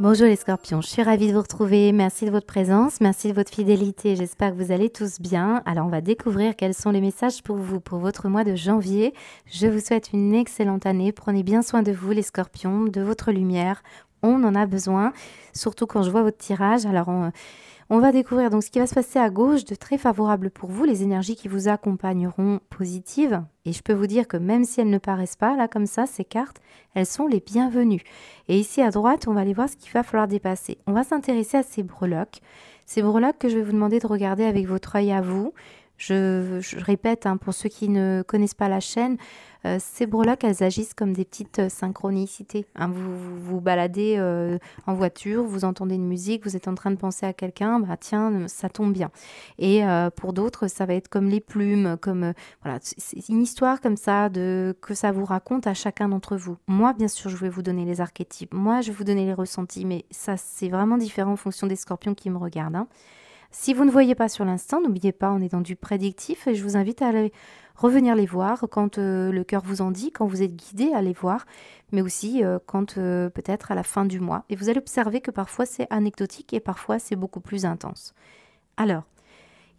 Bonjour les scorpions, je suis ravie de vous retrouver. Merci de votre présence, merci de votre fidélité. J'espère que vous allez tous bien. Alors on va découvrir quels sont les messages pour vous, pour votre mois de janvier. Je vous souhaite une excellente année. Prenez bien soin de vous les scorpions, de votre lumière. On en a besoin, surtout quand je vois votre tirage. Alors on va découvrir donc ce qui va se passer à gauche de très favorable pour vous, les énergies qui vous accompagneront positives. Et je peux vous dire que même si elles ne paraissent pas, là comme ça, ces cartes, elles sont les bienvenues. Et ici à droite, on va aller voir ce qu'il va falloir dépasser. On va s'intéresser à ces breloques. Ces breloques que je vais vous demander de regarder avec votre œil à vous. Je répète, hein, pour ceux qui ne connaissent pas la chaîne, ces breloques, elles agissent comme des petites synchronicités. Hein. Vous baladez en voiture, vous entendez une musique, vous êtes en train de penser à quelqu'un, bah tiens, ça tombe bien. Et pour d'autres, ça va être comme les plumes, comme voilà, c'est une histoire comme ça que ça vous raconte à chacun d'entre vous. Moi, bien sûr, je vais vous donner les archétypes. Moi, je vais vous donner les ressentis, mais ça, c'est vraiment différent en fonction des scorpions qui me regardent. Hein. Si vous ne voyez pas sur l'instant, n'oubliez pas, on est dans du prédictif et je vous invite à aller revenir les voir quand le cœur vous en dit, quand vous êtes guidé à les voir, mais aussi quand peut-être à la fin du mois. Et vous allez observer que parfois c'est anecdotique et parfois c'est beaucoup plus intense. Alors,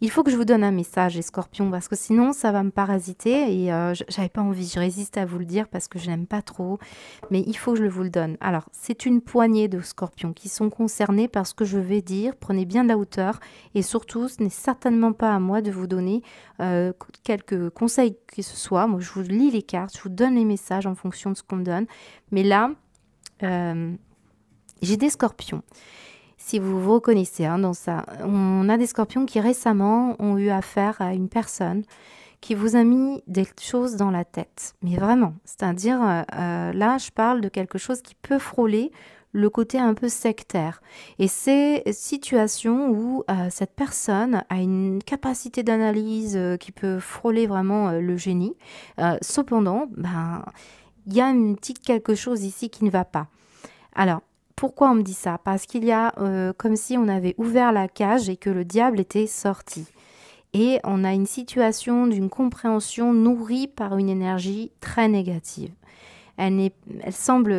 il faut que je vous donne un message, les scorpions, parce que sinon, ça va me parasiter et j'avais pas envie. Je résiste à vous le dire parce que je n'aime pas trop, mais il faut que je vous le donne. Alors, c'est une poignée de scorpions qui sont concernés par ce que je vais dire. Prenez bien de la hauteur et surtout, ce n'est certainement pas à moi de vous donner quelques conseils que ce soit. Moi, je vous lis les cartes, je vous donne les messages en fonction de ce qu'on me donne. Mais là, j'ai des scorpions. Si vous vous reconnaissez hein, dans ça, on a des scorpions qui récemment ont eu affaire à une personne qui vous a mis des choses dans la tête. Mais vraiment, c'est-à-dire, là, je parle de quelque chose qui peut frôler le côté un peu sectaire. Et c'est situation où cette personne a une capacité d'analyse qui peut frôler vraiment le génie. Cependant, ben, il y a une petite quelque chose ici qui ne va pas. Alors, pourquoi on me dit ça? Parce qu'il y a comme si on avait ouvert la cage et que le diable était sorti. Et on a une situation d'une compréhension nourrie par une énergie très négative. Elle semble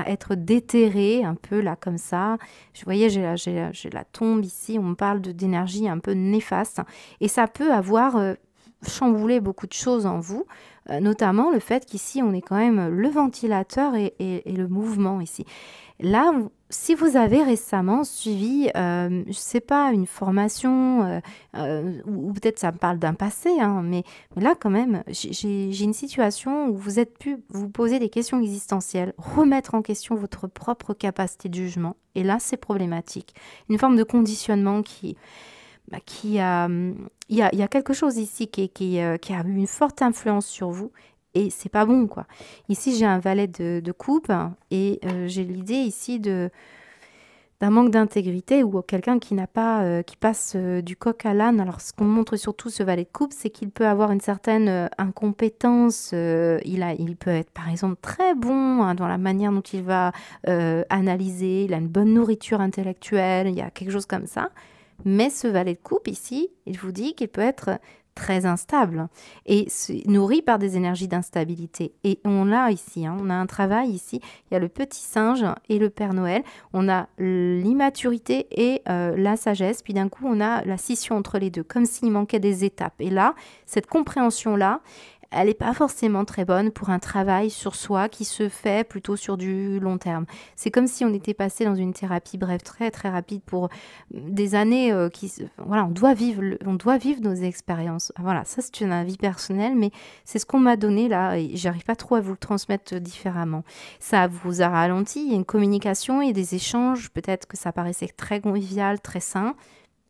être déterrée un peu là comme ça. Je voyais, j'ai la tombe ici, on me parle d'énergie un peu néfaste. Et ça peut avoir chamboulé beaucoup de choses en vous, notamment le fait qu'ici on est quand même le ventilateur et le mouvement ici. Là, si vous avez récemment suivi, je ne sais pas, une formation, ou peut-être ça me parle d'un passé, hein, mais là quand même, j'ai une situation où vous êtes pu vous poser des questions existentielles, remettre en question votre propre capacité de jugement, et là c'est problématique. Une forme de conditionnement il y a quelque chose ici qui a eu une forte influence sur vous et c'est pas bon quoi. Ici j'ai un valet de coupe et j'ai l'idée ici d'un manque d'intégrité ou quelqu'un qui n'a pas qui passe du coq à l'âne. Alors ce qu'on montre surtout ce valet de coupe, c'est qu'il peut avoir une certaine incompétence. Il peut être par exemple très bon hein, dans la manière dont il va analyser. Il a une bonne nourriture intellectuelle. Il y a quelque chose comme ça. Mais ce valet de coupe ici, il vous dit qu'il peut être très instable et nourri par des énergies d'instabilité. Et on l'a ici, hein, on a un travail ici, il y a le petit singe et le Père Noël, on a l'immaturité et la sagesse, puis d'un coup on a la scission entre les deux, comme s'il manquait des étapes. Et là, cette compréhension-là, elle n'est pas forcément très bonne pour un travail sur soi qui se fait plutôt sur du long terme. C'est comme si on était passé dans une thérapie brève, très très rapide pour des années voilà, on doit vivre nos expériences. Voilà, ça c'est un avis personnel, mais c'est ce qu'on m'a donné là et j'arrive pas trop à vous le transmettre différemment. Ça vous a ralenti, il y a une communication et des échanges, peut-être que ça paraissait très convivial, très sain.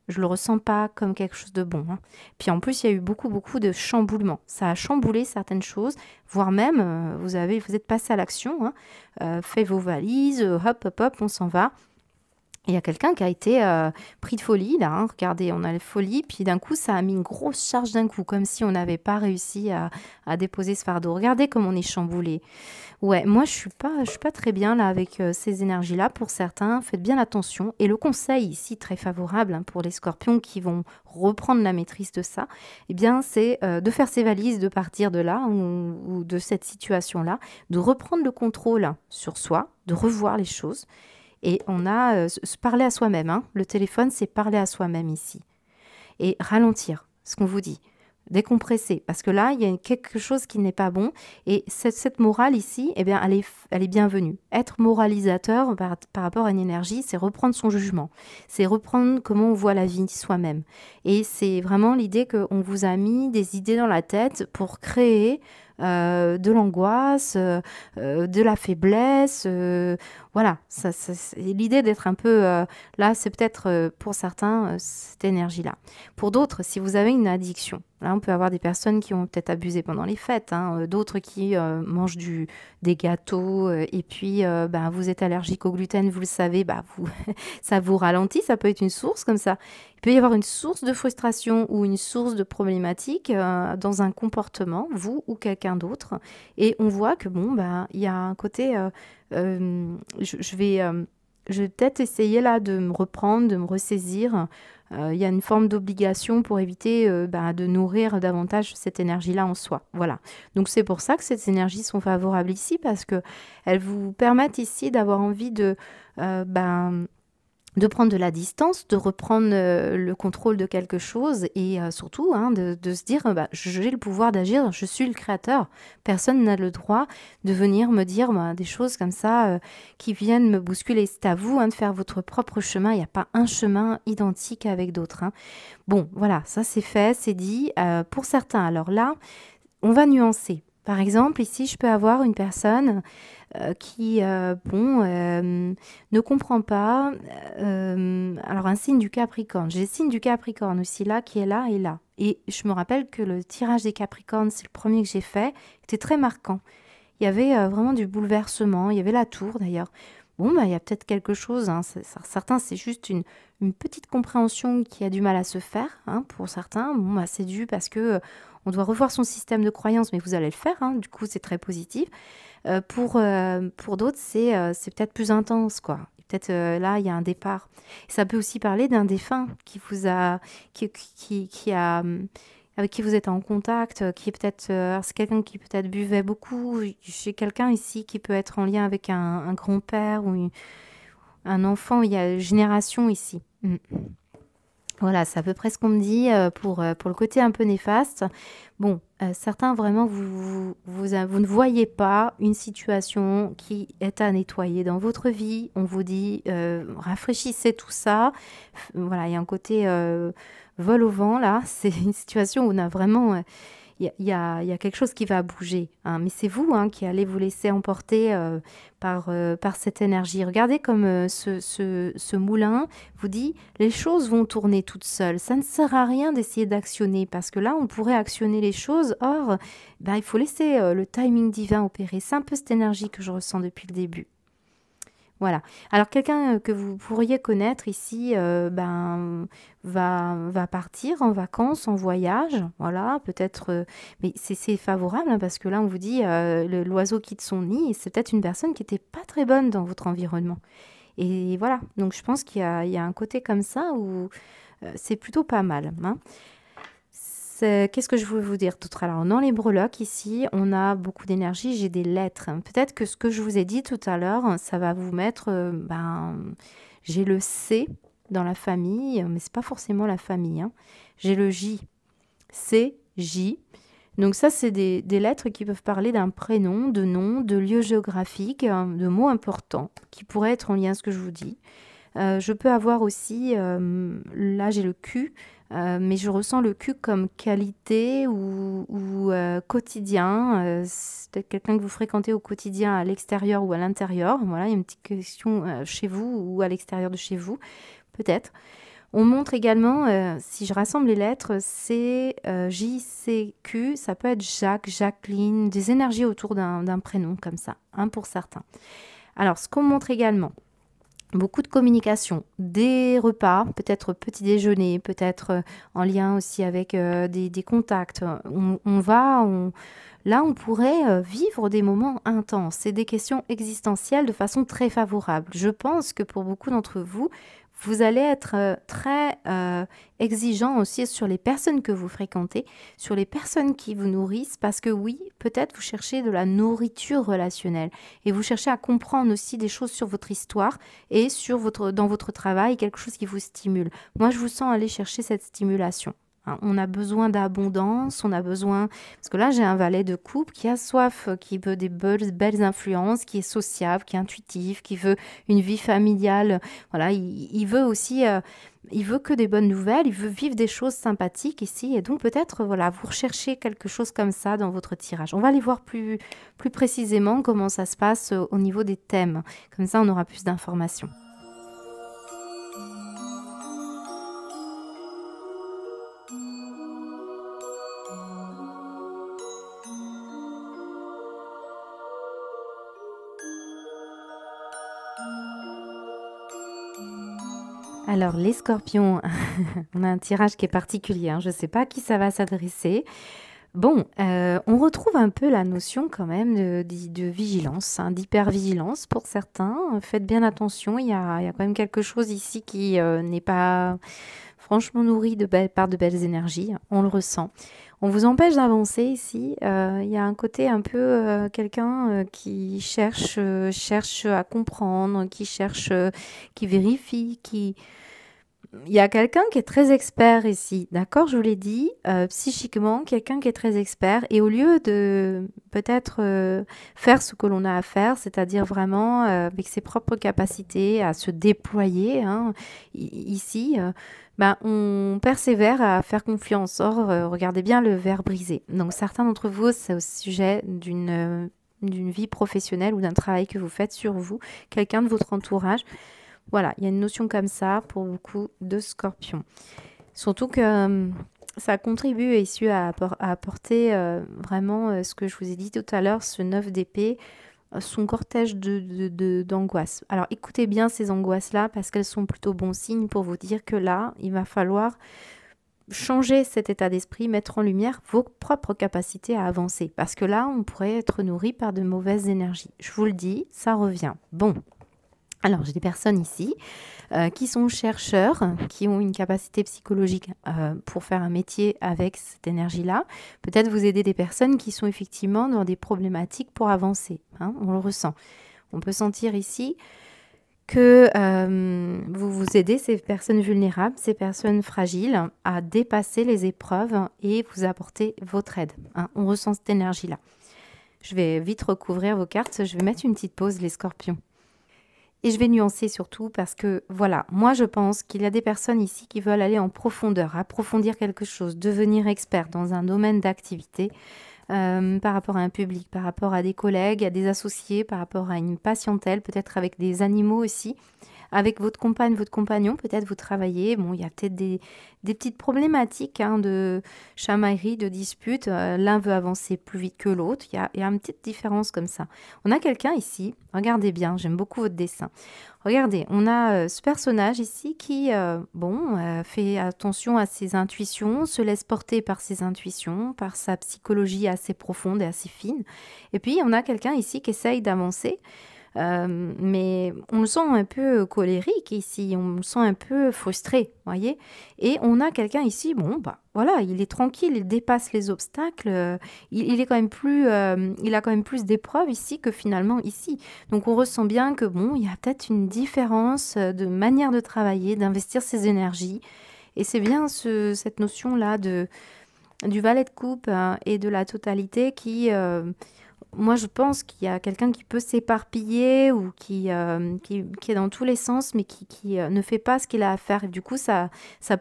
Je le ressens pas comme quelque chose de bon. Hein. Puis en plus, il y a eu beaucoup de chamboulements. Ça a chamboulé certaines choses, voire même, vous êtes passé à l'action, hein, fait vos valises, hop, on s'en va. Il y a quelqu'un qui a été pris de folie, là. Hein. Regardez, on a la folie, puis d'un coup, ça a mis une grosse charge d'un coup, comme si on n'avait pas réussi à déposer ce fardeau. Regardez comme on est chamboulé. Ouais, moi, je suis pas très bien là avec ces énergies-là. Pour certains, faites bien attention. Et le conseil ici, très favorable hein, pour les scorpions qui vont reprendre la maîtrise de ça, eh bien, c'est de faire ses valises, de partir de là ou de cette situation-là, de reprendre le contrôle sur soi, de revoir les choses Et on a se parler à soi-même, hein. Le téléphone, c'est parler à soi-même ici. Et ralentir, ce qu'on vous dit. Décompresser, parce que là, il y a quelque chose qui n'est pas bon. Et cette morale ici, eh bien, elle est bienvenue. Être moralisateur par rapport à une énergie, c'est reprendre son jugement. C'est reprendre comment on voit la vie soi-même. Et c'est vraiment l'idée qu'on vous a mis des idées dans la tête pour créer de l'angoisse, de la faiblesse. Voilà, c'est l'idée d'être un peu... là, c'est peut-être pour certains cette énergie-là. Pour d'autres, si vous avez une addiction, là, on peut avoir des personnes qui ont peut-être abusé pendant les fêtes, hein, d'autres qui mangent des gâteaux et puis ben, vous êtes allergique au gluten, vous le savez, bah, ça vous ralentit, ça peut être une source comme ça. Il peut y avoir une source de frustration ou une source de problématique dans un comportement, vous ou quelqu'un d'autre. Et on voit que, bon, bah, il y a un côté... je vais peut-être essayer là de me reprendre, de me ressaisir. Il y a une forme d'obligation pour éviter bah, de nourrir davantage cette énergie-là en soi. Voilà. Donc c'est pour ça que ces énergies sont favorables ici parce que elles vous permettent ici d'avoir envie ben, de prendre de la distance, de reprendre le contrôle de quelque chose et surtout hein, de se dire bah, j'ai le pouvoir d'agir, je suis le créateur. Personne n'a le droit de venir me dire bah, des choses comme ça qui viennent me bousculer. C'est à vous hein, de faire votre propre chemin. Il n'y a pas un chemin identique avec d'autres. Hein. Bon, voilà, ça c'est fait, c'est dit. Pour certains, alors là, on va nuancer. Par exemple, ici, je peux avoir une personne qui, ne comprend pas. Alors, un signe du Capricorne. J'ai le signe du Capricorne aussi là, qui est là et là. Et je me rappelle que le tirage des Capricornes, c'est le premier que j'ai fait, était très marquant. Il y avait vraiment du bouleversement. Il y avait la tour d'ailleurs. Bon, bah, il y a peut-être quelque chose. Hein, certains, c'est juste une petite compréhension qui a du mal à se faire. Hein, pour certains, bon, bah, c'est dû parce que on doit revoir son système de croyance, mais vous allez le faire. Hein, du coup, c'est très positif. Pour d'autres, c'est peut-être plus intense, quoi. Peut-être là, il y a un départ. Ça peut aussi parler d'un défunt qui vous a, qui a, avec qui vous êtes en contact, qui est peut-être, c'est quelqu'un qui peut-être buvait beaucoup. J'ai quelqu'un ici qui peut être en lien avec un grand-père ou un enfant. Il y a une génération ici. Voilà, c'est à peu près ce qu'on me dit pour le côté un peu néfaste. Bon, certains, vraiment, vous ne voyez pas une situation qui est à nettoyer dans votre vie. On vous dit, rafraîchissez tout ça. Voilà, il y a un côté vol au vent, là. C'est une situation où on a vraiment... il y a quelque chose qui va bouger. Hein. Mais c'est vous hein, qui allez vous laisser emporter par cette énergie. Regardez comme ce moulin vous dit, les choses vont tourner toutes seules. Ça ne sert à rien d'essayer d'actionner parce que là, on pourrait actionner les choses. Or, ben, il faut laisser le timing divin opérer. C'est un peu cette énergie que je ressens depuis le début. Voilà. Alors, quelqu'un que vous pourriez connaître ici ben, va partir en vacances, en voyage. Voilà, peut-être. Mais c'est favorable hein, parce que là, on vous dit l'oiseau quitte son nid. Et c'est peut-être une personne qui n'était pas très bonne dans votre environnement. Et voilà. Donc, je pense qu'il y a un côté comme ça où c'est plutôt pas mal. Hein. Qu'est-ce que je voulais vous dire d'autre? Alors, dans les breloques, ici, on a beaucoup d'énergie. J'ai des lettres. Peut-être que ce que je vous ai dit tout à l'heure, ça va vous mettre... j'ai le C dans la famille, mais c'est pas forcément la famille. Hein. J'ai le J. C, J. Donc ça, c'est des lettres qui peuvent parler d'un prénom, de nom, de lieu géographique, de mots importants qui pourraient être en lien à ce que je vous dis. Je peux avoir aussi... là, j'ai le Q. Mais je ressens le Q comme qualité ou quotidien. C'est peut-être quelqu'un que vous fréquentez au quotidien à l'extérieur ou à l'intérieur. Voilà, il y a une petite question chez vous ou à l'extérieur de chez vous, peut-être. On montre également, si je rassemble les lettres, C, J, C, Q, ça peut être Jacques, Jacqueline, des énergies autour d'un prénom comme ça, hein, pour certains. Alors, ce qu'on montre également, beaucoup de communication, des repas, peut-être petit déjeuner, peut-être en lien aussi avec des contacts. Là, on pourrait vivre des moments intenses. C'est des questions existentielles de façon très favorable. Je pense que pour beaucoup d'entre vous, Vous allez être très exigeant aussi sur les personnes que vous fréquentez, sur les personnes qui vous nourrissent, parce que oui, peut-être vous cherchez de la nourriture relationnelle et vous cherchez à comprendre aussi des choses sur votre histoire et dans votre travail, quelque chose qui vous stimule. Moi, je vous sens aller chercher cette stimulation. Hein, on a besoin d'abondance, on a besoin... Parce que là, j'ai un valet de coupe qui a soif, qui veut des belles influences, qui est sociable, qui est intuitif, qui veut une vie familiale. Voilà, il veut aussi... il veut que des bonnes nouvelles, il veut vivre des choses sympathiques ici. Et donc, peut-être, voilà, vous recherchez quelque chose comme ça dans votre tirage. On va aller voir plus précisément comment ça se passe au niveau des thèmes. Comme ça, on aura plus d'informations. Alors, les scorpions, on a un tirage qui est particulier, hein. Je ne sais pas à qui ça va s'adresser. Bon, on retrouve un peu la notion quand même de vigilance, hein, d'hypervigilance pour certains. Faites bien attention, il y a quand même quelque chose ici qui n'est pas franchement nourri par de belles énergies. On le ressent. On vous empêche d'avancer ici. Il y a un côté un peu quelqu'un qui cherche à comprendre, qui vérifie, il y a quelqu'un qui est très expert ici, d'accord? Je vous l'ai dit, psychiquement, quelqu'un qui est très expert. Et au lieu de peut-être faire ce que l'on a à faire, c'est-à-dire vraiment avec ses propres capacités à se déployer, hein, ici, ben, on persévère à faire confiance. Or, regardez bien le verre brisé. Donc, certains d'entre vous, c'est au sujet d'une vie professionnelle ou d'un travail que vous faites sur vous, quelqu'un de votre entourage. Voilà, il y a une notion comme ça pour beaucoup de scorpions. Surtout que ça contribue ici à apporter vraiment ce que je vous ai dit tout à l'heure, ce 9 d'épée, son cortège d'angoisse. Alors écoutez bien ces angoisses-là parce qu'elles sont plutôt bons signes pour vous dire que là, il va falloir changer cet état d'esprit, mettre en lumière vos propres capacités à avancer. Parce que là, on pourrait être nourri par de mauvaises énergies. Je vous le dis, ça revient. Bon. Alors, j'ai des personnes ici qui sont chercheurs, qui ont une capacité psychologique pour faire un métier avec cette énergie-là. Peut-être vous aider des personnes qui sont effectivement dans des problématiques pour avancer. Hein, on le ressent. On peut sentir ici que vous aidez ces personnes vulnérables, ces personnes fragiles à dépasser les épreuves et vous apporter votre aide. Hein, on ressent cette énergie-là. Je vais vite recouvrir vos cartes. Je vais mettre une petite pause, les scorpions. Et je vais nuancer surtout parce que, voilà, moi je pense qu'il y a des personnes ici qui veulent aller en profondeur, approfondir quelque chose, devenir expert dans un domaine d'activité par rapport à un public, par rapport à des collègues, à des associés, par rapport à une patientèle, peut-être avec des animaux aussi. Avec votre compagne, votre compagnon, peut-être vous travaillez. Bon, il y a peut-être des petites problématiques hein, de chamaillerie, de dispute. L'un veut avancer plus vite que l'autre. Il y a une petite différence comme ça. On a quelqu'un ici, regardez bien, j'aime beaucoup votre dessin. Regardez, on a ce personnage ici qui, fait attention à ses intuitions, se laisse porter par ses intuitions, par sa psychologie assez profonde et assez fine. Et puis, on a quelqu'un ici qui essaye d'avancer. Mais on le sent un peu colérique ici, on le sent un peu frustré, voyez. Et on a quelqu'un ici, bon, bah voilà, il est tranquille, il dépasse les obstacles, il est quand même il a quand même plus d'épreuves ici que finalement ici. Donc on ressent bien que bon, il y a peut-être une différence de manière de travailler, d'investir ses énergies. Et c'est bien cette notion-là du valet de coupe hein, et de la totalité qui... moi, je pense qu'il y a quelqu'un qui peut s'éparpiller ou qui est dans tous les sens, mais qui ne fait pas ce qu'il a à faire. Et du coup, ça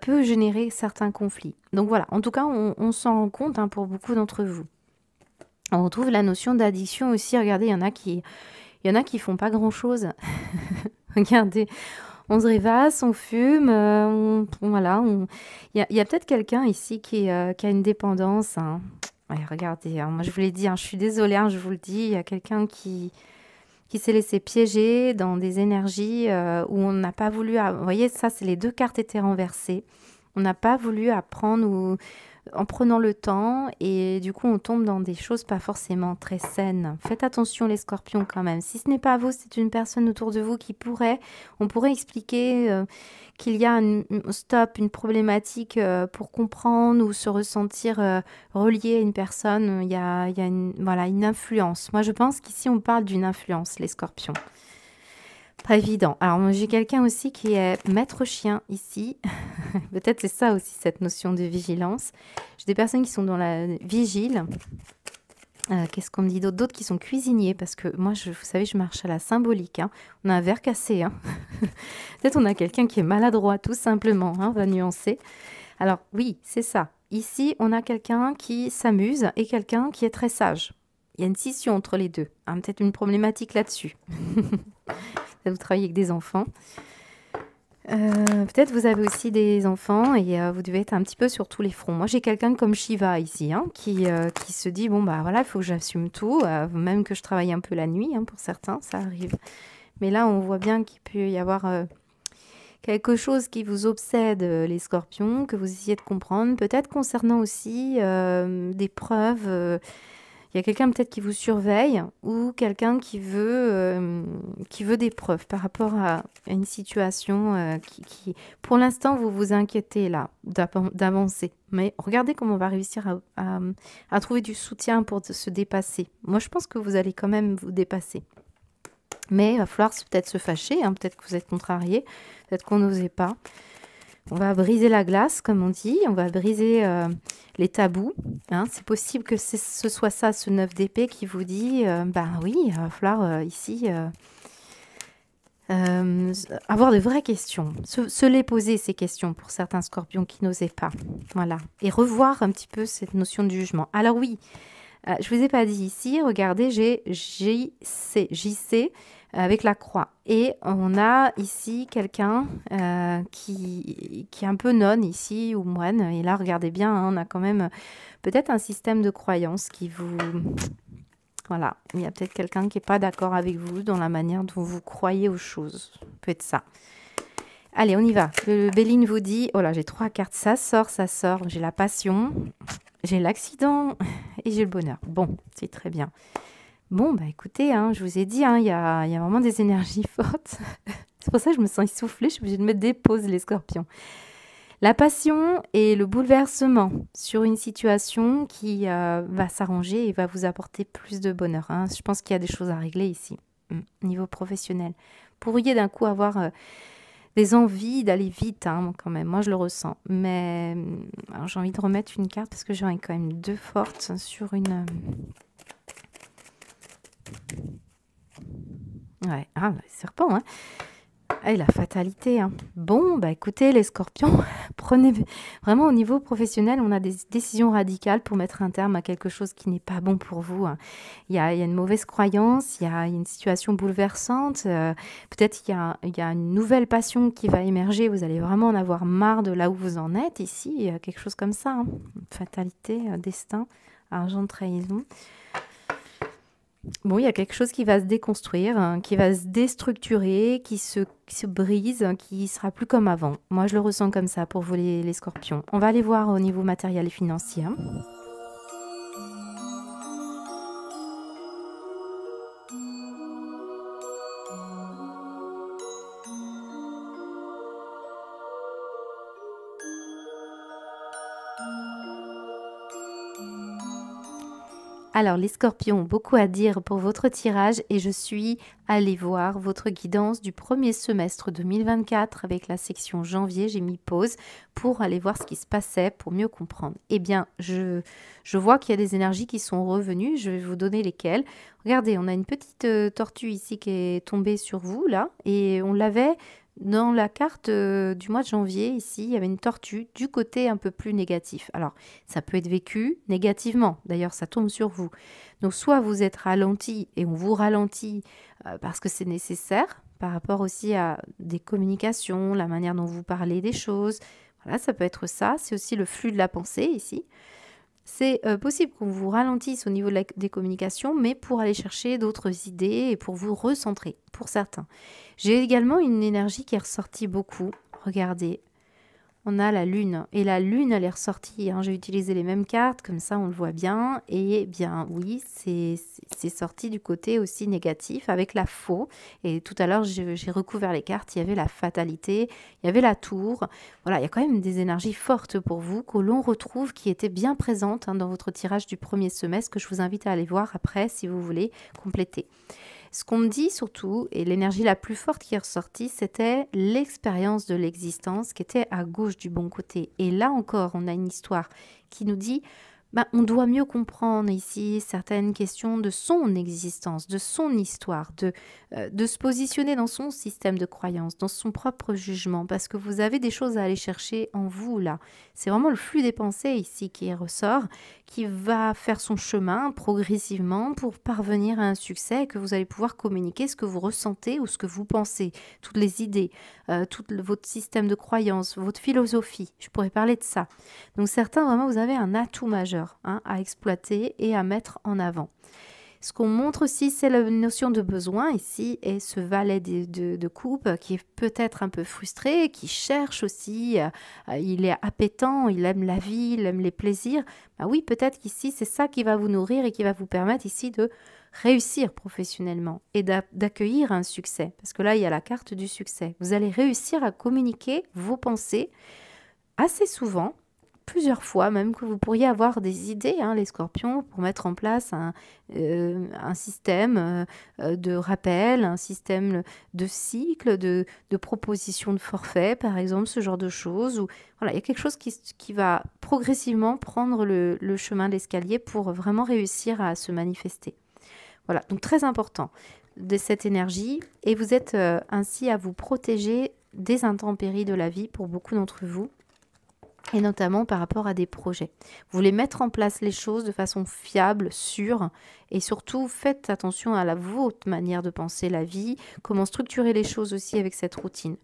peut générer certains conflits. Donc voilà, en tout cas, on s'en rend compte hein, pour beaucoup d'entre vous. On retrouve la notion d'addiction aussi. Regardez, il y en a qui font pas grand-chose. Regardez, on se rêvasse, on fume, voilà. Il y a peut-être quelqu'un ici qui a une dépendance, hein. Ouais, regardez, hein, moi je vous l'ai dit, hein, je suis désolée, hein, je vous le dis, il y a quelqu'un qui s'est laissé piéger dans des énergies où on n'a pas voulu... Vous voyez, ça, c'est les deux cartes étaient renversées. On n'a pas voulu apprendre ou en prenant le temps et du coup on tombe dans des choses pas forcément très saines. Faites attention les scorpions quand même. Si ce n'est pas vous, c'est une personne autour de vous qui on pourrait expliquer qu'il y a une problématique pour comprendre ou se ressentir relié à une personne. Il y a voilà, une influence. Moi je pense qu'ici on parle d'une influence, les scorpions. Pas évident. Alors, moi, j'ai quelqu'un aussi qui est maître chien ici. Peut-être c'est ça aussi, cette notion de vigilance. J'ai des personnes qui sont dans la vigile. Qu'est-ce qu'on me dit d'autre? D'autres qui sont cuisiniers, parce que moi, vous savez, je marche à la symbolique. Hein. On a un verre cassé. Hein. Peut-être on a quelqu'un qui est maladroit, tout simplement. Hein, on va nuancer. Alors, oui, c'est ça. Ici, on a quelqu'un qui s'amuse et quelqu'un qui est très sage. Il y a une scission entre les deux. Hein, peut-être une problématique là-dessus. Vous travaillez avec des enfants. Peut-être vous avez aussi des enfants et vous devez être un petit peu sur tous les fronts. Moi, j'ai quelqu'un comme Shiva ici, hein, qui se dit, bon, bah voilà, il faut que j'assume tout, même que je travaille un peu la nuit, hein, pour certains, ça arrive. Mais là, on voit bien qu'il peut y avoir quelque chose qui vous obsède, les scorpions, que vous essayez de comprendre. Peut-être concernant aussi des preuves. Il y a quelqu'un peut-être qui vous surveille ou quelqu'un qui veut des preuves par rapport à une situation pour l'instant, vous vous inquiétez là d'avancer. Mais regardez comment on va réussir à trouver du soutien pour se dépasser. Moi, je pense que vous allez quand même vous dépasser. Mais il va falloir peut-être se fâcher, hein, peut-être que vous êtes contrarié, peut-être qu'on n'osait pas. On va briser la glace, comme on dit. On va briser les tabous. Hein. C'est possible que ce soit ça, ce 9 d'épée, qui vous dit, ben oui, il va falloir ici avoir de vraies questions. Se les poser, ces questions, pour certains scorpions qui n'osaient pas. Voilà. Et revoir un petit peu cette notion de jugement. Alors oui, je ne vous ai pas dit ici, regardez, j'ai JC avec la croix. Et on a ici quelqu'un qui est un peu nonne ici, ou moine. Et là, regardez bien, hein, on a quand même peut-être un système de croyance qui vous... Voilà, il y a peut-être quelqu'un qui n'est pas d'accord avec vous dans la manière dont vous croyez aux choses. Peut-être ça. Allez, on y va. Le Béline vous dit, oh là, j'ai 3 cartes, ça sort. J'ai la passion, j'ai l'accident et j'ai le bonheur. Bon, c'est très bien. Bon, bah écoutez, hein, je vous ai dit, hein, il y a vraiment des énergies fortes. C'est pour ça que je me sens essoufflée, je suis obligée de mettre des pauses, les scorpions. La passion et le bouleversement sur une situation qui va s'arranger et va vous apporter plus de bonheur. Hein. Je pense qu'il y a des choses à régler ici, niveau professionnel. Vous pourriez d'un coup avoir des envies d'aller vite, hein, quand même. Moi, je le ressens. Mais j'ai envie de remettre une carte parce que j'en ai quand même 2 fortes sur une... Ouais, ah, bah, serpent, hein. Et la fatalité, hein. Bon, bah écoutez, les scorpions, prenez vraiment au niveau professionnel, on a des décisions radicales pour mettre un terme à quelque chose qui n'est pas bon pour vous. Hein. Il y a une mauvaise croyance, il y a une situation bouleversante, peut-être qu'il y a une nouvelle passion qui va émerger, vous allez vraiment en avoir marre de là où vous en êtes ici, quelque chose comme ça. Hein. Fatalité, destin, argent, trahison. Bon, il y a quelque chose qui va se déconstruire, hein, qui va se déstructurer, qui se brise, qui sera plus comme avant. Moi, je le ressens comme ça pour vous, les scorpions. On va aller voir au niveau matériel et financier. Hein. Alors, les scorpions, beaucoup à dire pour votre tirage et je suis allée voir votre guidance du premier semestre 2024 avec la section janvier. J'ai mis pause pour aller voir ce qui se passait pour mieux comprendre. Eh bien, je vois qu'il y a des énergies qui sont revenues. Je vais vous donner lesquelles. Regardez, on a une petite tortue ici qui est tombée sur vous, là, et on l'avait... Dans la carte du mois de janvier, ici, il y avait une tortue du côté un peu plus négatif. Alors, ça peut être vécu négativement. D'ailleurs, ça tombe sur vous. Donc, soit vous êtes ralenti et on vous ralentit parce que c'est nécessaire par rapport aussi à des communications, la manière dont vous parlez des choses. Voilà, ça peut être ça. C'est aussi le flux de la pensée ici. C'est possible qu'on vous ralentisse au niveau des communications, mais pour aller chercher d'autres idées et pour vous recentrer, pour certains. J'ai également une énergie qui est ressortie beaucoup. Regardez, on a la lune. Et la lune, elle est ressortie, hein. J'ai utilisé les mêmes cartes, comme ça on le voit bien. Et bien oui, c'est sorti du côté aussi négatif avec la faux. Et tout à l'heure, j'ai recouvert les cartes, il y avait la fatalité, il y avait la tour. Voilà, il y a quand même des énergies fortes pour vous que l'on retrouve, qui étaient bien présentes, hein, dans votre tirage du premier semestre, que je vous invite à aller voir après si vous voulez compléter. Ce qu'on me dit surtout, et l'énergie la plus forte qui est ressortie, c'était l'expérience de l'existence qui était à gauche du bon côté. Et là encore, on a une histoire qui nous dit, ben, on doit mieux comprendre ici certaines questions de son existence, de son histoire, de se positionner dans son système de croyance, dans son propre jugement, parce que vous avez des choses à aller chercher en vous là. C'est vraiment le flux des pensées ici qui ressort, qui va faire son chemin progressivement pour parvenir à un succès, que vous allez pouvoir communiquer ce que vous ressentez ou ce que vous pensez, toutes les idées, tout votre système de croyance, votre philosophie. Je pourrais parler de ça. Donc certains, vraiment, vous avez un atout majeur, hein, à exploiter et à mettre en avant. Ce qu'on montre aussi, c'est la notion de besoin ici, et ce valet de coupe qui est peut-être un peu frustré, qui cherche aussi, il est appétent, il aime la vie, il aime les plaisirs. Bah oui, peut-être qu'ici, c'est ça qui va vous nourrir et qui va vous permettre ici de réussir professionnellement et d'accueillir un succès. Parce que là, il y a la carte du succès. Vous allez réussir à communiquer vos pensées assez souvent, plusieurs fois même, que vous pourriez avoir des idées, hein, les scorpions, pour mettre en place un système de rappel, un système de cycle, de proposition de forfait, par exemple, ce genre de choses. Où, voilà, il y a quelque chose qui va progressivement prendre le chemin de l'escalier pour vraiment réussir à se manifester. Voilà, donc très important de cette énergie, et vous êtes ainsi à vous protéger des intempéries de la vie pour beaucoup d'entre vous, et notamment par rapport à des projets. Vous voulez mettre en place les choses de façon fiable, sûre, et surtout faites attention à votre manière de penser la vie, comment structurer les choses aussi avec cette routine.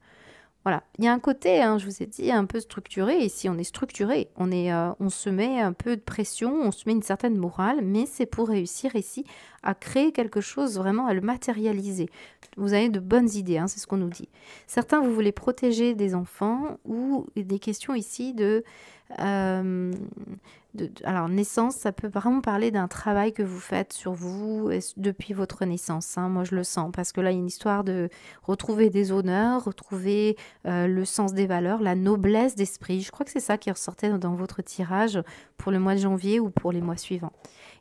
Voilà, il y a un côté, hein, je vous ai dit, un peu structuré. Ici, on est structuré, on se met un peu de pression, on se met une certaine morale, mais c'est pour réussir ici à créer quelque chose, vraiment à le matérialiser. Vous avez de bonnes idées, hein, c'est ce qu'on nous dit. Certains, vous voulez protéger des enfants, ou des questions ici euh, alors, naissance, ça peut vraiment parler d'un travail que vous faites sur vous depuis votre naissance, hein. Moi, je le sens, parce que là, il y a une histoire de retrouver des honneurs, retrouver le sens des valeurs, la noblesse d'esprit. Je crois que c'est ça qui ressortait dans votre tirage pour le mois de janvier ou pour les mois suivants.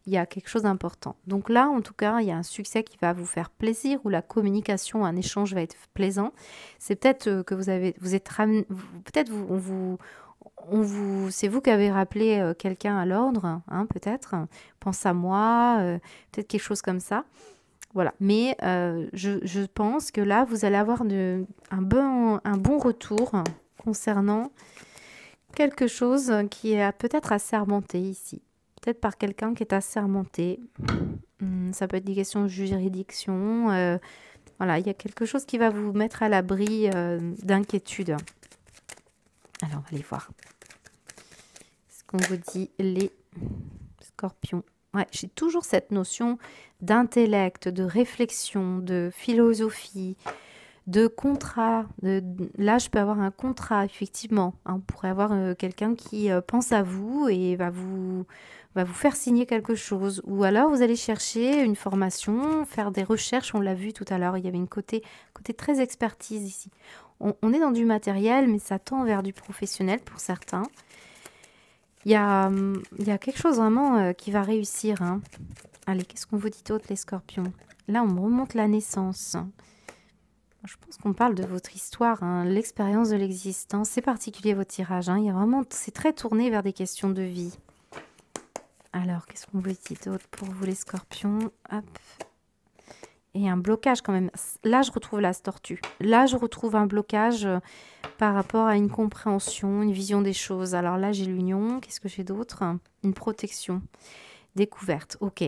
Il y a quelque chose d'important. Donc là, en tout cas, il y a un succès qui va vous faire plaisir, où la communication, un échange va être plaisant. C'est peut-être que vous êtes ramené, peut-être c'est vous qui avez rappelé quelqu'un à l'ordre, hein, peut-être. Pense à moi, peut-être quelque chose comme ça. Voilà, mais je pense que là, vous allez avoir un bon retour concernant quelque chose qui est peut-être assermenté ici. Peut-être par quelqu'un qui est assermenté. Ça peut être des questions de juridiction. Voilà, il y a quelque chose qui va vous mettre à l'abri d'inquiétude. Alors, on va aller voir ce qu'on vous dit, les scorpions. Ouais, j'ai toujours cette notion d'intellect, de réflexion, de philosophie, de contrat. Là, je peux avoir un contrat, effectivement, hein. On pourrait avoir quelqu'un qui pense à vous et va vous faire signer quelque chose. Ou alors, vous allez chercher une formation, faire des recherches. On l'a vu tout à l'heure, il y avait une côté très expertise ici. On est dans du matériel, mais ça tend vers du professionnel pour certains. Il y a quelque chose vraiment qui va réussir, hein. Allez, qu'est-ce qu'on vous dit d'autre, les scorpions? Là, on me remonte la naissance. Je pense qu'on parle de votre histoire, hein, l'expérience de l'existence. C'est particulier votre tirage, hein. Il y a vraiment, c'est très tourné vers des questions de vie. Alors, qu'est-ce qu'on vous dit d'autre pour vous, les scorpions? Hop. Et un blocage quand même. Là, je retrouve la tortue. Là, je retrouve un blocage par rapport à une compréhension, une vision des choses. Alors là, j'ai l'union. Qu'est-ce que j'ai d'autre? Une protection. Découverte. Ok.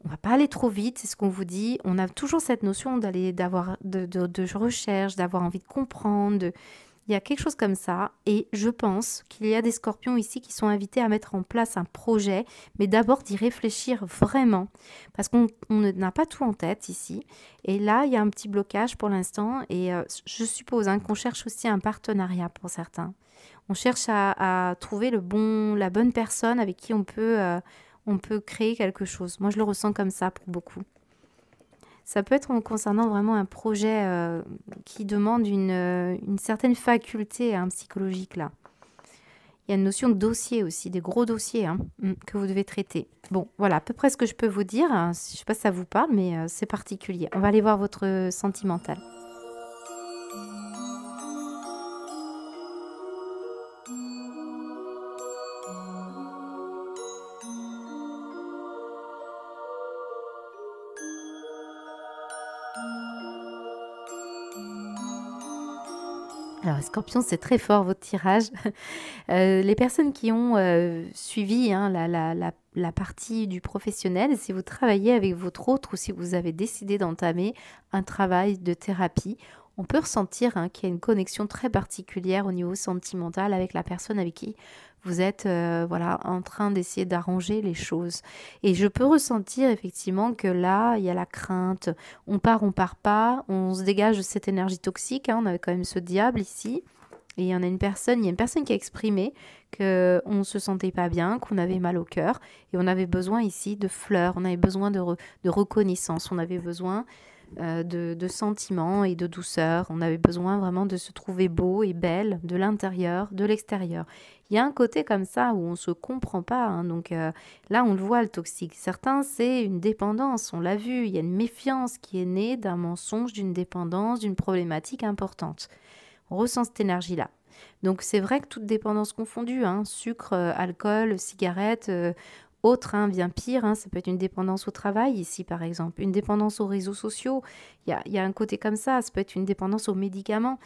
On va pas aller trop vite, c'est ce qu'on vous dit. On a toujours cette notion de recherche, d'avoir envie de comprendre, Il y a quelque chose comme ça et je pense qu'il y a des scorpions ici qui sont invités à mettre en place un projet, mais d'abord d'y réfléchir vraiment parce qu'on n'a pas tout en tête ici. Et là, il y a un petit blocage pour l'instant et je suppose qu'on cherche aussi un partenariat pour certains. On cherche à trouver la bonne personne avec qui on peut créer quelque chose. Moi, je le ressens comme ça pour beaucoup. Ça peut être en concernant vraiment un projet qui demande une certaine faculté psychologique là. Il y a une notion de dossier aussi, des gros dossiers que vous devez traiter. Bon, voilà, à peu près ce que je peux vous dire. Je ne sais pas si ça vous parle, mais c'est particulier. On va aller voir votre sentimental. Alors, Scorpion, c'est très fort votre tirage. Les personnes qui ont suivi la partie du professionnel, si vous travaillez avec votre autre ou si vous avez décidé d'entamer un travail de thérapie, on peut ressentir qu'il y a une connexion très particulière au niveau sentimental avec la personne avec qui vous êtes voilà, en train d'essayer d'arranger les choses. Et je peux ressentir effectivement que là, il y a la crainte. On part pas, on se dégage de cette énergie toxique. On avait quand même ce diable ici. Et il y a une personne qui a exprimé qu'on ne se sentait pas bien, qu'on avait mal au cœur et on avait besoin ici de fleurs, on avait besoin de reconnaissance, on avait besoin de sentiments et de douceur, on avait besoin vraiment de se trouver beau et belle de l'intérieur, de l'extérieur. Il y a un côté comme ça où on ne se comprend pas, donc là on le voit le toxique. Certains c'est une dépendance, on l'a vu, il y a une méfiance qui est née d'un mensonge, d'une dépendance, d'une problématique importante. On ressent cette énergie-là. Donc c'est vrai que toute dépendance confondue, sucre, alcool, cigarette, autre, bien pire, ça peut être une dépendance au travail ici par exemple, une dépendance aux réseaux sociaux, il y a un côté comme ça peut être une dépendance aux médicaments.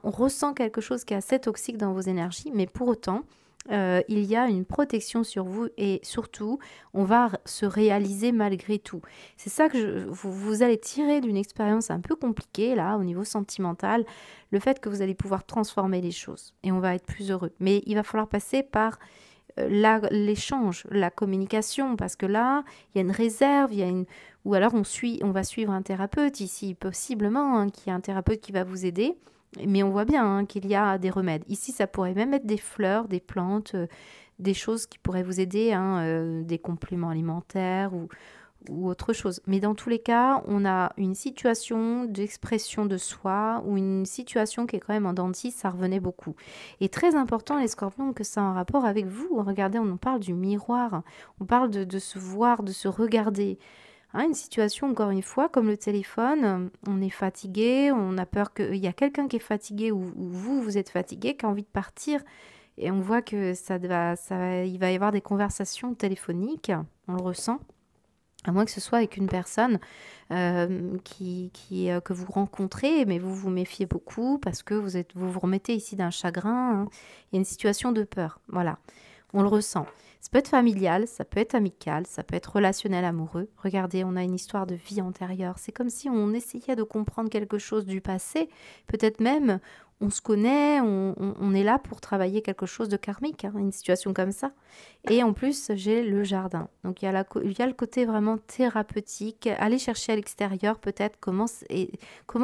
On ressent quelque chose qui est assez toxique dans vos énergies, mais pour autant, il y a une protection sur vous et surtout, on va se réaliser malgré tout. C'est ça que vous allez tirer d'une expérience un peu compliquée, là, au niveau sentimental, le fait que vous allez pouvoir transformer les choses et on va être plus heureux. Mais il va falloir passer par l'échange, la communication, parce que là, il y a une réserve, ou alors on va suivre un thérapeute ici, possiblement, qu'il y a un thérapeute qui va vous aider. Mais on voit bien qu'il y a des remèdes. Ici, ça pourrait même être des fleurs, des plantes, des choses qui pourraient vous aider, des compléments alimentaires ou autre chose. Mais dans tous les cas, on a une situation d'expression de soi ou une situation qui est quand même en dents de scie, ça revenait beaucoup. Et très important, les scorpions, que ça a un rapport avec vous. Regardez, on en parle du miroir, on parle de se voir, de se regarder. Une situation, encore une fois, comme le téléphone, on est fatigué, on a peur qu'il y a quelqu'un qui est fatigué ou vous êtes fatigué, qui a envie de partir. Et on voit que il va y avoir des conversations téléphoniques, on le ressent. À moins que ce soit avec une personne que vous rencontrez, mais vous vous méfiez beaucoup parce que vous vous remettez ici d'un chagrin. Il y a une situation de peur. Voilà, on le ressent. Ça peut être familial, ça peut être amical, ça peut être relationnel amoureux. Regardez, on a une histoire de vie antérieure. C'est comme si on essayait de comprendre quelque chose du passé. Peut-être même, on se connaît, on est là pour travailler quelque chose de karmique, une situation comme ça. Et en plus, j'ai le jardin. Donc, il y a le côté vraiment thérapeutique. Aller chercher à l'extérieur peut-être comment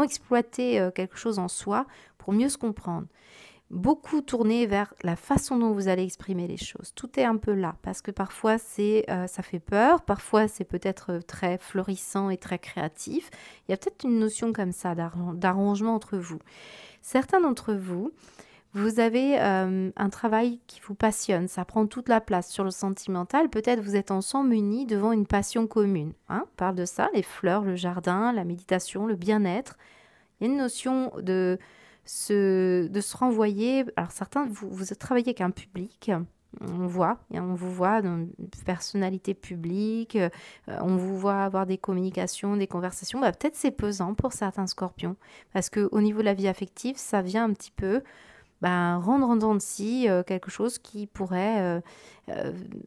exploiter quelque chose en soi pour mieux se comprendre. Beaucoup tourner vers la façon dont vous allez exprimer les choses. Tout est un peu là, parce que parfois ça fait peur, parfois c'est peut-être très florissant et très créatif. Il y a peut-être une notion comme ça d'arrangement entre vous. Certains d'entre vous, vous avez un travail qui vous passionne, ça prend toute la place sur le sentimental. Peut-être vous êtes ensemble unis devant une passion commune. On parle de ça, les fleurs, le jardin, la méditation, le bien-être. Il y a une notion de se renvoyer. Alors certains, vous travaillez avec un public, on vous voit dans une personnalité publique, on vous voit avoir des communications, des conversations. Peut-être c'est pesant pour certains scorpions, parce qu'au niveau de la vie affective, ça vient un petit peu ben, rendre en dents de scie quelque chose qui pourrait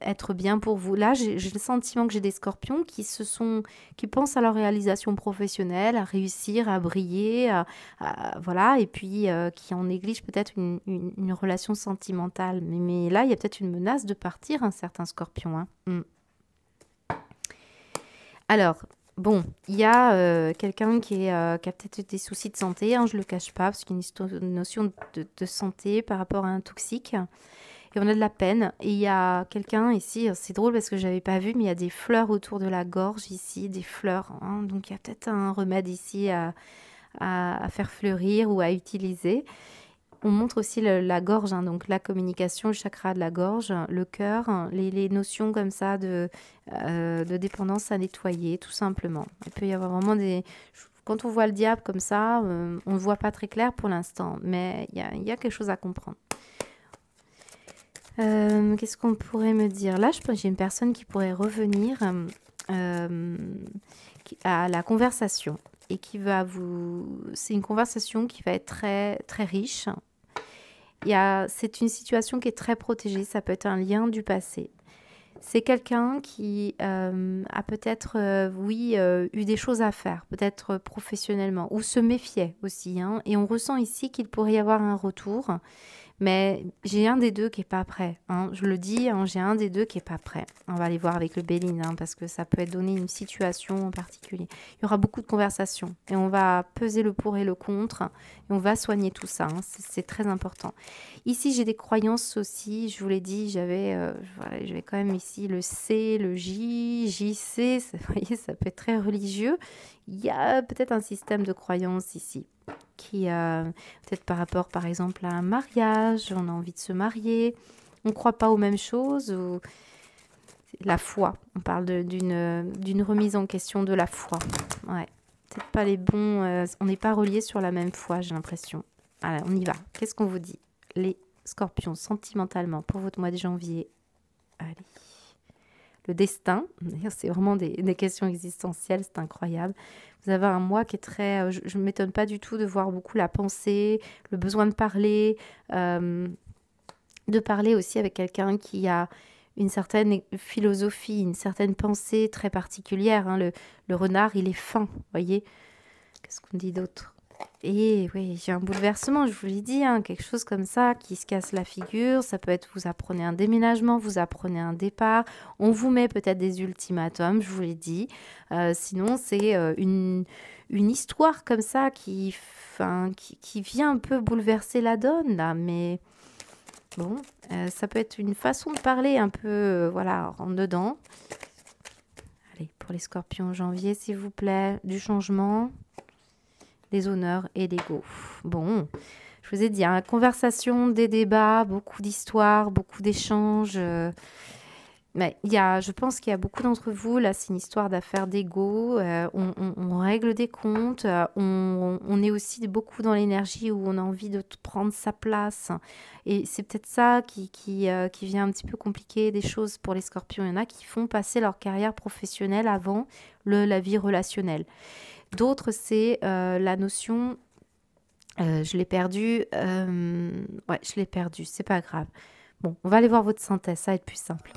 être bien pour vous. Là, j'ai le sentiment que j'ai des scorpions qui pensent à leur réalisation professionnelle, à réussir, à briller, voilà, et puis qui en négligent peut-être une relation sentimentale. Mais là, il y a peut-être une menace de partir, un certain scorpion. Hein. Alors, bon, il y a quelqu'un qui a peut-être des soucis de santé, hein, je ne le cache pas, parce qu'il y a une notion de santé par rapport à un toxique. Et on a de la peine. Et il y a quelqu'un ici, c'est drôle parce que je n'avais pas vu, mais il y a des fleurs autour de la gorge ici, des fleurs. Hein, donc il y a peut-être un remède ici à faire fleurir ou à utiliser. On montre aussi la gorge, hein, donc la communication, le chakra de la gorge, le cœur, hein, les notions comme ça de dépendance à nettoyer, tout simplement. Il peut y avoir vraiment des... Quand on voit le diable comme ça, on ne le voit pas très clair pour l'instant, mais il y a quelque chose à comprendre. Qu'est-ce qu'on pourrait me dire? Là, j'ai une personne qui pourrait revenir à la conversation et qui va vous... C'est une conversation qui va être très, très riche. C'est une situation qui est très protégée, ça peut être un lien du passé. C'est quelqu'un qui a peut-être, eu des choses à faire, peut-être professionnellement, ou se méfiait aussi. Hein, et on ressent ici qu'il pourrait y avoir un retour. Mais j'ai un des deux qui n'est pas prêt. Hein. Je le dis, hein, j'ai un des deux qui n'est pas prêt. On va aller voir avec le Béline, hein, parce que ça peut donner une situation en particulier. Il y aura beaucoup de conversations et on va peser le pour et le contre et on va soigner tout ça. Hein. C'est très important. Ici, j'ai des croyances aussi. Je vous l'ai dit, j'avais quand même ici le C, le J, JC. Vous voyez, ça peut être très religieux. Il y a peut-être un système de croyances ici qui peut-être par rapport par exemple à un mariage, on a envie de se marier, on ne croit pas aux mêmes choses, ou la foi, on parle d'une remise en question de la foi. Ouais, peut-être pas les bons, on n'est pas reliés sur la même foi, j'ai l'impression. Allez, on y va. Qu'est-ce qu'on vous dit, les scorpions, sentimentalement, pour votre mois de janvier? Allez. Le destin, c'est vraiment des questions existentielles, c'est incroyable. Vous avez un mois qui est très... je ne m'étonne pas du tout de voir beaucoup la pensée, le besoin de parler aussi avec quelqu'un qui a une certaine philosophie, une certaine pensée très particulière. Hein. Le renard, il est fin, vous voyez. Qu'est-ce qu'on dit d'autre? Et oui, j'ai un bouleversement, je vous l'ai dit, hein, quelque chose comme ça qui se casse la figure. Ça peut être, vous apprenez un déménagement, vous apprenez un départ. On vous met peut-être des ultimatums, je vous l'ai dit. Sinon, c'est une histoire comme ça qui vient un peu bouleverser la donne, là. Mais bon, ça peut être une façon de parler un peu, voilà, en dedans. Allez, pour les scorpions janvier, s'il vous plaît, du changement. Des honneurs et l'ego. Bon, je vous ai dit, hein, conversation, des débats, beaucoup d'histoires, beaucoup d'échanges. Mais je pense qu'il y a beaucoup d'entre vous, là, c'est une histoire d'affaires d'ego. On règle des comptes. On est aussi beaucoup dans l'énergie où on a envie de prendre sa place. Et c'est peut-être ça qui vient un petit peu compliquer des choses pour les scorpions. Il y en a qui font passer leur carrière professionnelle avant la vie relationnelle. D'autres, c'est la notion, je l'ai perdu, ouais, je l'ai perdu, c'est pas grave. Bon, on va aller voir votre synthèse, ça va être plus simple.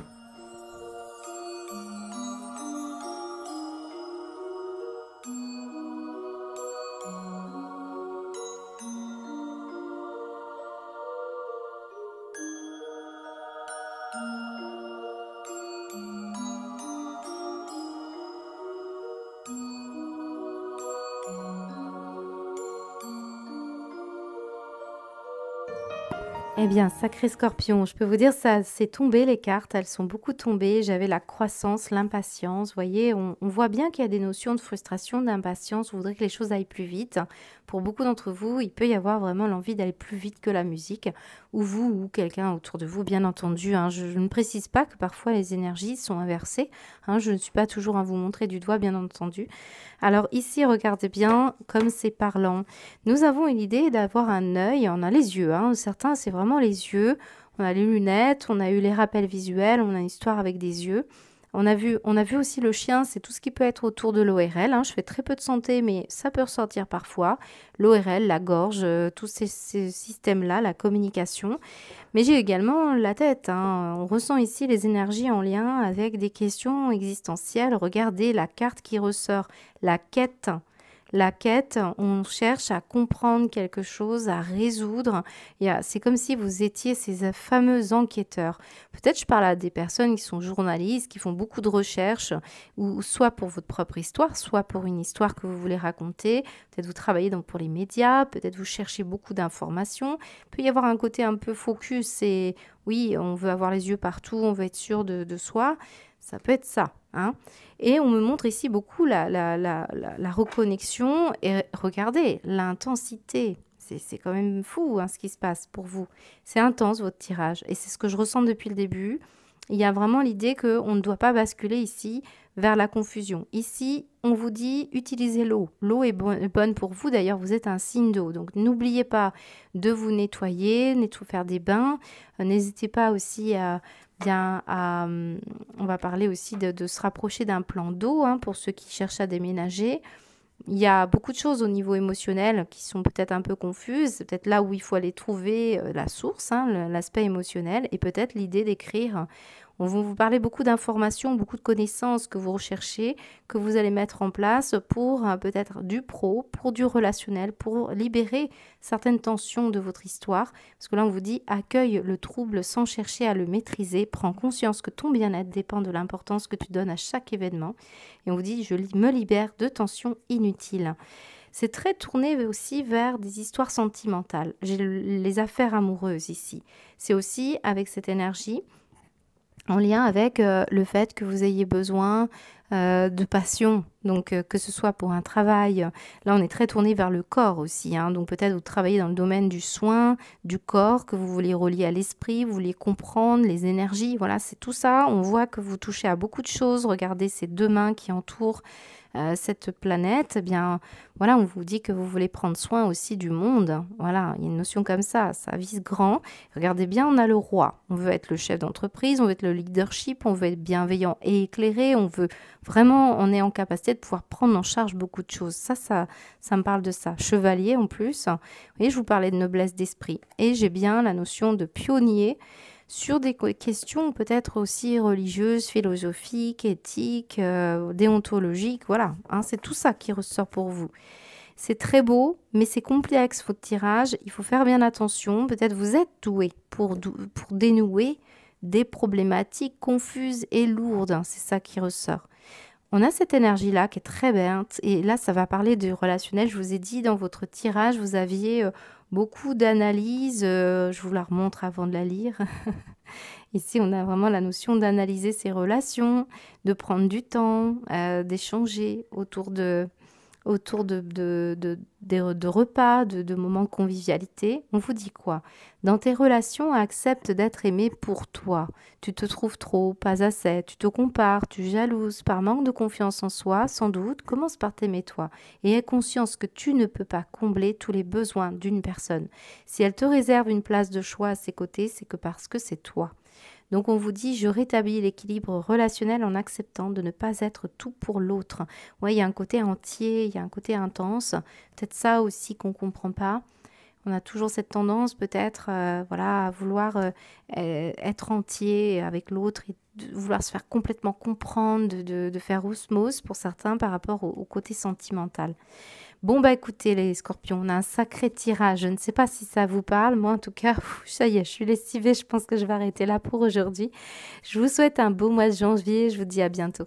Eh bien, sacré scorpion, je peux vous dire, ça c'est tombé les cartes, elles sont beaucoup tombées. J'avais la croissance, l'impatience. Vous voyez, on voit bien qu'il y a des notions de frustration, d'impatience. On voudrait que les choses aillent plus vite. Pour beaucoup d'entre vous, il peut y avoir vraiment l'envie d'aller plus vite que la musique, ou vous, ou quelqu'un autour de vous, bien entendu. Hein. Je ne précise pas que parfois les énergies sont inversées. Hein. Je ne suis pas toujours à vous montrer du doigt, bien entendu. Alors ici, regardez bien comme c'est parlant. Nous avons une idée d'avoir un œil, on a les yeux. Hein. Certains, c'est vraiment les yeux. On a les lunettes, on a eu les rappels visuels, on a une histoire avec des yeux. On a vu aussi le chien, c'est tout ce qui peut être autour de l'ORL, hein. Je fais très peu de santé, mais ça peut ressortir parfois. L'ORL, la gorge, tous ces systèmes-là, la communication. Mais j'ai également la tête, hein. On ressent ici les énergies en lien avec des questions existentielles. Regardez la carte qui ressort, la quête. La quête, on cherche à comprendre quelque chose, à résoudre. C'est comme si vous étiez ces fameux enquêteurs. Peut-être je parle à des personnes qui sont journalistes, qui font beaucoup de recherches, ou soit pour votre propre histoire, soit pour une histoire que vous voulez raconter. Peut-être vous travaillez donc pour les médias, peut-être vous cherchez beaucoup d'informations. Il peut y avoir un côté un peu focus et oui, on veut avoir les yeux partout, on veut être sûr de soi. Ça peut être ça, hein. Et on me montre ici beaucoup la reconnexion. Et regardez, l'intensité. C'est quand même fou, hein, ce qui se passe pour vous. C'est intense, votre tirage. Et c'est ce que je ressens depuis le début. Il y a vraiment l'idée qu'on ne doit pas basculer ici vers la confusion. Ici, on vous dit, utilisez l'eau. L'eau est bonne pour vous. D'ailleurs, vous êtes un signe d'eau. Donc, n'oubliez pas de vous nettoyer, faire des bains. N'hésitez pas aussi on va parler aussi de se rapprocher d'un plan d'eau, hein, pour ceux qui cherchent à déménager. Il y a beaucoup de choses au niveau émotionnel qui sont peut-être un peu confuses. C'est peut-être là où il faut aller trouver la source, hein, l'aspect émotionnel, et peut-être l'idée d'écrire. On va vous parler beaucoup d'informations, beaucoup de connaissances que vous recherchez, que vous allez mettre en place pour peut-être du pro, pour du relationnel, pour libérer certaines tensions de votre histoire. Parce que là, on vous dit, accueille le trouble sans chercher à le maîtriser, prends conscience que ton bien-être dépend de l'importance que tu donnes à chaque événement. Et on vous dit, je me libère de tensions inutiles. C'est très tourné aussi vers des histoires sentimentales. J'ai les affaires amoureuses ici. C'est aussi avec cette énergie en lien avec le fait que vous ayez besoin de passion, donc que ce soit pour un travail. Là, on est très tourné vers le corps aussi, hein, donc peut-être vous travaillez dans le domaine du soin, du corps, que vous voulez relier à l'esprit, vous voulez comprendre les énergies, voilà, c'est tout ça. On voit que vous touchez à beaucoup de choses. Regardez ces deux mains qui entourent cette planète. Eh bien, voilà, on vous dit que vous voulez prendre soin aussi du monde. Voilà, il y a une notion comme ça vise grand. Regardez bien, on a le roi. On veut être le chef d'entreprise, on veut être le leadership, on veut être bienveillant et éclairé, on veut vraiment, on est en capacité de pouvoir prendre en charge beaucoup de choses. Ça me parle de ça. Chevalier en plus. Vous voyez, je vous parlais de noblesse d'esprit. Et j'ai bien la notion de pionnier sur des questions peut-être aussi religieuses, philosophiques, éthiques, déontologiques. Voilà, hein, c'est tout ça qui ressort pour vous. C'est très beau, mais c'est complexe votre tirage. Il faut faire bien attention. Peut-être vous êtes doué pour dénouer des problématiques confuses et lourdes. C'est ça qui ressort. On a cette énergie-là qui est très belle. Et là, ça va parler du relationnel. Je vous ai dit, dans votre tirage, vous aviez beaucoup d'analyse. Je vous la remontre avant de la lire. Ici, on a vraiment la notion d'analyser ses relations, de prendre du temps, d'échanger autour de repas, de moments de convivialité. On vous dit quoi? Dans tes relations, accepte d'être aimé pour toi. Tu te trouves trop, pas assez, tu te compares, tu jalouses par manque de confiance en soi, sans doute. Commence par t'aimer toi et aie conscience que tu ne peux pas combler tous les besoins d'une personne. Si elle te réserve une place de choix à ses côtés, c'est que parce que c'est toi. Donc on vous dit, je rétablis l'équilibre relationnel en acceptant de ne pas être tout pour l'autre. Ouais, il y a un côté entier, il y a un côté intense. Peut-être ça aussi qu'on ne comprend pas. On a toujours cette tendance peut-être à vouloir être entier avec l'autre et de vouloir se faire complètement comprendre, de faire osmose pour certains par rapport au côté sentimental. Bon, bah écoutez les scorpions, on a un sacré tirage. Je ne sais pas si ça vous parle. Moi, en tout cas, ça y est, je suis lessivée. Je pense que je vais arrêter là pour aujourd'hui. Je vous souhaite un beau mois de janvier. Je vous dis à bientôt.